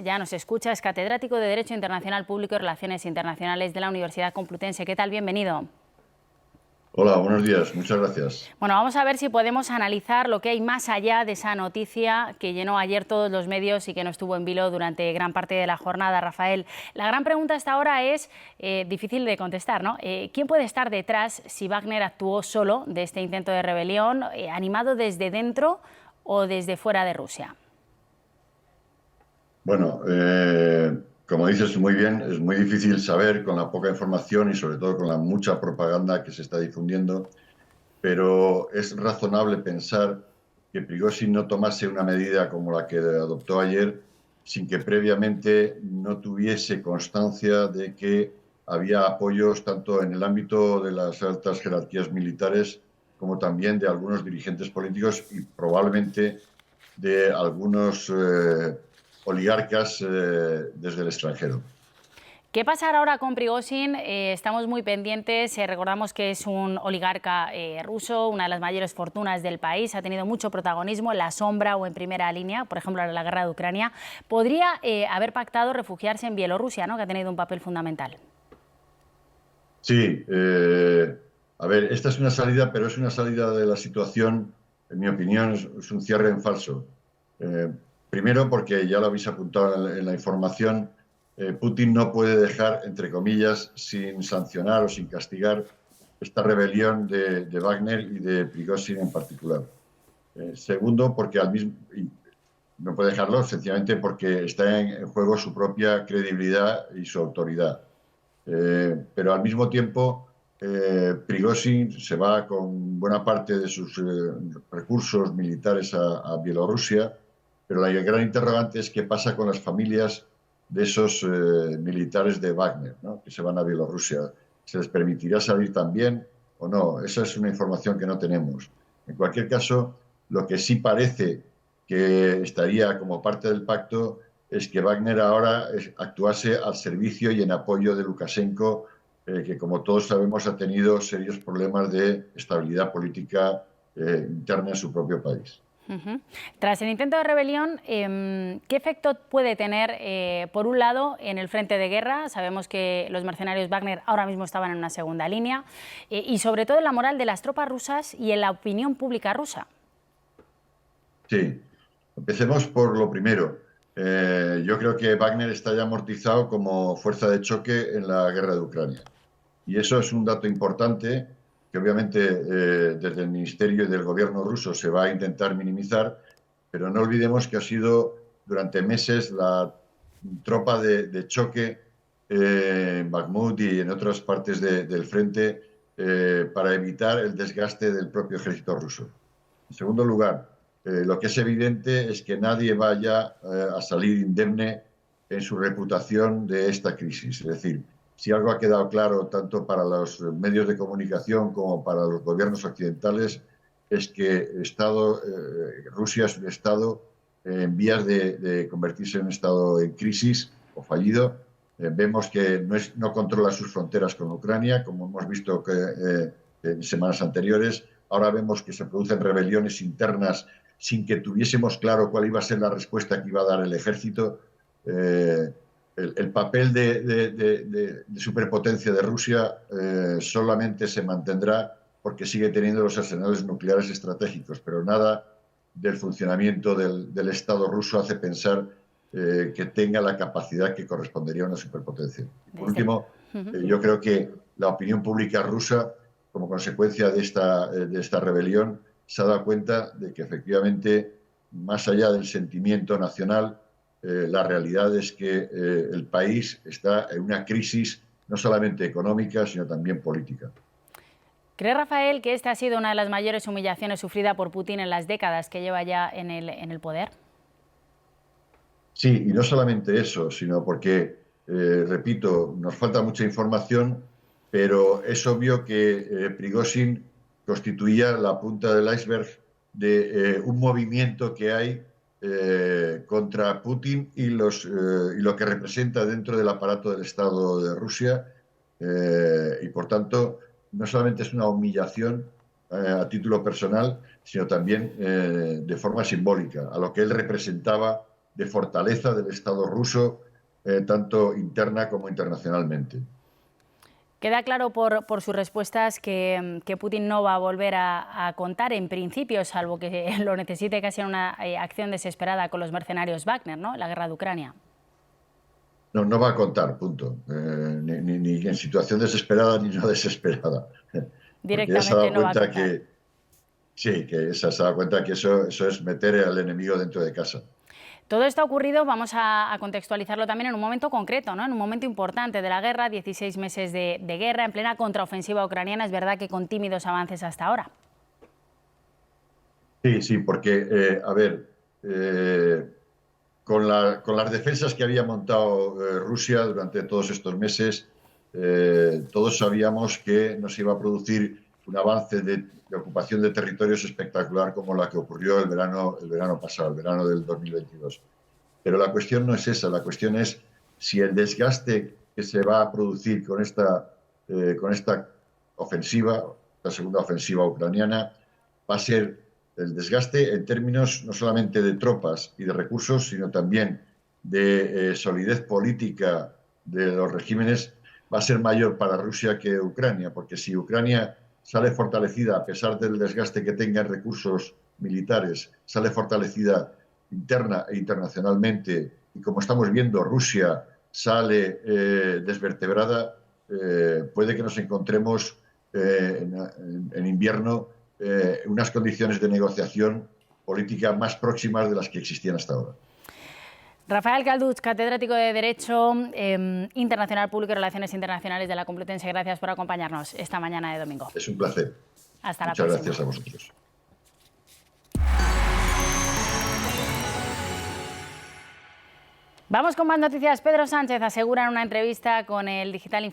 ya nos escucha, es catedrático de Derecho Internacional Público y Relaciones Internacionales de la Universidad Complutense. ¿Qué tal? Bienvenido. Hola, buenos días, muchas gracias. Bueno, vamos a ver si podemos analizar lo que hay más allá de esa noticia que llenó ayer todos los medios y que no estuvo en vilo durante gran parte de la jornada, Rafael. La gran pregunta hasta ahora es difícil de contestar, ¿no? ¿Quién puede estar detrás si Wagner actuó solo de este intento de rebelión, animado desde dentro o desde fuera de Rusia? Bueno, como dices muy bien, es muy difícil saber con la poca información y sobre todo con la mucha propaganda que se está difundiendo, pero es razonable pensar que Prigozhin no tomase una medida como la que adoptó ayer sin que previamente no tuviese constancia de que había apoyos tanto en el ámbito de las altas jerarquías militares como también de algunos dirigentes políticos y probablemente de algunos oligarcas desde el extranjero. ¿Qué pasará ahora con Prigozhin? Estamos muy pendientes. Recordamos que es un oligarca ruso, una de las mayores fortunas del país. Ha tenido mucho protagonismo en la sombra o en primera línea, por ejemplo, en la guerra de Ucrania. Podría haber pactado refugiarse en Bielorrusia, ¿no?, que ha tenido un papel fundamental. Sí, a ver, esta es una salida, pero es una salida de la situación, en mi opinión, es un cierre en falso. Eh, Primero, porque ya lo habéis apuntado en la información, Putin no puede dejar, entre comillas, sin sancionar o sin castigar esta rebelión de Wagner y de Prigozhin en particular. Segundo, porque y no puede dejarlo sencillamente porque está en juego su propia credibilidad y su autoridad. Pero al mismo tiempo, Prigozhin se va con buena parte de sus recursos militares a Bielorrusia, pero la gran interrogante es qué pasa con las familias de esos militares de Wagner, ¿no?, que se van a Bielorrusia. ¿Se les permitirá salir también o no? Esa es una información que no tenemos. En cualquier caso, lo que sí parece que estaría como parte del pacto es que Wagner ahora actuase al servicio y en apoyo de Lukashenko, que como todos sabemos ha tenido serios problemas de estabilidad política interna en su propio país. Tras el intento de rebelión, ¿qué efecto puede tener, por un lado, en el frente de guerra? Sabemos que los mercenarios Wagner ahora mismo estaban en una segunda línea, y sobre todo en la moral de las tropas rusas y en la opinión pública rusa. Sí, empecemos por lo primero. Yo creo que Wagner está ya amortizado como fuerza de choque en la guerra de Ucrania. Y eso es un dato importante que obviamente desde el Ministerio y del gobierno ruso se va a intentar minimizar, pero no olvidemos que ha sido durante meses la tropa de choque en Bakhmut y en otras partes del frente para evitar el desgaste del propio ejército ruso. En segundo lugar, lo que es evidente es que nadie vaya a salir indemne en su reputación de esta crisis. Es decir, si algo ha quedado claro tanto para los medios de comunicación como para los gobiernos occidentales, es que Rusia es un Estado en vías de convertirse en un Estado en crisis o fallido. Vemos que no controla sus fronteras con Ucrania, como hemos visto en semanas anteriores. Ahora vemos que se producen rebeliones internas sin que tuviésemos claro cuál iba a ser la respuesta que iba a dar el ejército. El papel de superpotencia de Rusia solamente se mantendrá porque sigue teniendo los arsenales nucleares estratégicos, pero nada del funcionamiento del Estado ruso hace pensar que tenga la capacidad que correspondería a una superpotencia. Y por último, yo creo que la opinión pública rusa, como consecuencia de esta rebelión, se ha dado cuenta de que efectivamente, más allá del sentimiento nacional, la realidad es que el país está en una crisis no solamente económica, sino también política. ¿Cree, Rafael, que esta ha sido una de las mayores humillaciones sufrida por Putin en las décadas que lleva ya en el poder? Sí, y no solamente eso, sino porque, repito, nos falta mucha información, pero es obvio que Prigozhin constituía la punta del iceberg de un movimiento que hay contra Putin y lo que representa dentro del aparato del Estado de Rusia. Y por tanto, no solamente es una humillación a título personal, sino también de forma simbólica, a lo que él representaba de fortaleza del Estado ruso, tanto interna como internacionalmente. Queda claro por sus respuestas que Putin no va a volver a contar en principio, salvo que lo necesite casi en una acción desesperada con los mercenarios Wagner, ¿no? La guerra de Ucrania. No, no va a contar, punto. Ni en situación desesperada ni no desesperada. Porque ya se ha Directamente dado no va a cuenta contar. que, sí, que se ha dado cuenta que eso es meter al enemigo dentro de casa. Todo esto ha ocurrido, vamos a contextualizarlo también en un momento concreto, ¿no? En un momento importante de la guerra, 16 meses de guerra, en plena contraofensiva ucraniana. Es verdad que con tímidos avances hasta ahora. Sí, sí, porque, a ver, con las defensas que había montado Rusia durante todos estos meses, todos sabíamos que nos iba a producir un avance de ocupación de territorios espectacular como la que ocurrió el verano pasado, el verano del 2022. Pero la cuestión no es esa, la cuestión es si el desgaste que se va a producir con esta ofensiva, la segunda ofensiva ucraniana, va a ser el desgaste en términos no solamente de tropas y de recursos, sino también de solidez política de los regímenes, va a ser mayor para Rusia que Ucrania, porque si Ucrania sale fortalecida, a pesar del desgaste que tenga en recursos militares, sale fortalecida interna e internacionalmente, y como estamos viendo, Rusia sale desvertebrada, puede que nos encontremos en invierno unas condiciones de negociación política más próximas de las que existían hasta ahora. Rafael Calduch, catedrático de Derecho Internacional Público y Relaciones Internacionales de la Complutense, gracias por acompañarnos esta mañana de domingo. Es un placer. Hasta la próxima. Muchas gracias a vosotros. Vamos con más noticias. Pedro Sánchez asegura en una entrevista con el Digital